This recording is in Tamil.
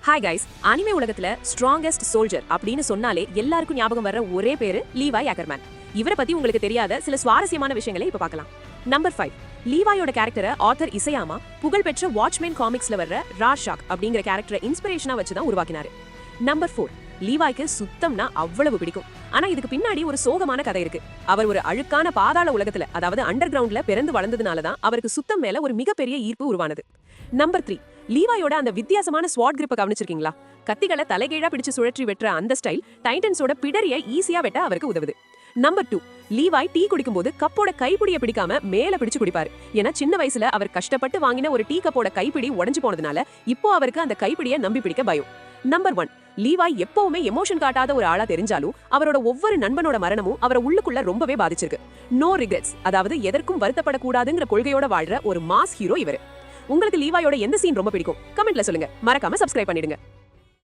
ஹாய் கைஸ், அனிமே உலகத்துல ஸ்ட்ராங்கஸ்ட் சோல்ஜர் அப்படின்னு சொன்னாலே எல்லாருக்கும் ஞாபகம் வர்ற ஒரே பேரு லீவாய் அகர்மேன். இவரை பத்தி உங்களுக்கு தெரியாத சில சுவாரஸ்யமான விஷயங்களை இப்ப பார்க்கலாம். நம்பர் 5, லீவாயோட கேரக்டரை ஆத்தர் இசையாமா புகழ்பெற்ற வாட்ச்மேன் காமிக்ஸ்ல வர்ற ராஷாக் அப்படிங்கிற கேரக்டரை இன்ஸ்பிரேஷனா வச்சுதான் உருவாக்கினாரு. நம்பர் 4, லீவாய்க்கு சுத்தம்னா அவ்வளவு பிடிக்கும். ஆனா இதுக்கு பின்னாடி ஒரு சோகமான கதை இருக்கு. அவர் ஒரு அழுக்கான பாதாள உலகத்துல, அதாவது அண்டர் கிரவுண்ட்ல பிறந்து வளர்ந்ததுனாலதான் அவருக்கு சுத்தம் மேல ஒரு மிகப்பெரிய ஈர்ப்பு உருவானது. நம்பர் 3, லீவாயோட அந்த வித்தியாசமான ஸ்வாட் கிரிப்பை கவனிச்சிருக்கீங்களா? கத்திகளை தலைகீழா பிடிச்சு சுழற்றி வெட்டுற அந்த ஸ்டைல் டைட்டன்ஸோட பிடரியை ஈஸியா வெட்ட அவருக்கு உதவுது. நம்பர் 2, லீவாய் டீ குடிக்கும்போது கப்போட கைப்பிடியை பிடிக்காம மேல பிடிச்சு குடிப்பாரு. ஏன்னா சின்ன வயசுல அவர் கஷ்டப்பட்டு வாங்கின ஒரு டீ கப்போட கைப்பிடி உடைஞ்சு போனதுனால இப்போ அவருக்கு அந்த கைப்பிடியை நம்பி பிடிக்க பயம். நம்பர் 1, லீவாய் எப்பவுமே எமோஷன் காட்டாத ஒரு ஆளா தெரிஞ்சாலும் அவரோட ஒவ்வொரு நண்பனோட மரணமும் அவரை உள்ளுக்குள்ள ரொம்பவே பாதிச்சிருக்கு. நோ ரிக்ரெட்ஸ், அதாவது எதற்கும் வருத்தப்படக்கூடாதுங்கிற கொள்கையோட வாழ்ற ஒரு மாஸ் ஹீரோ இவர். உங்களுக்கு லீவாயோட எந்த சீன் ரொம்ப பிடிக்கும்? கமெண்ட்ல சொல்லுங்க. மறக்காம சப்ஸ்கிரைப் பண்ணிடுங்க.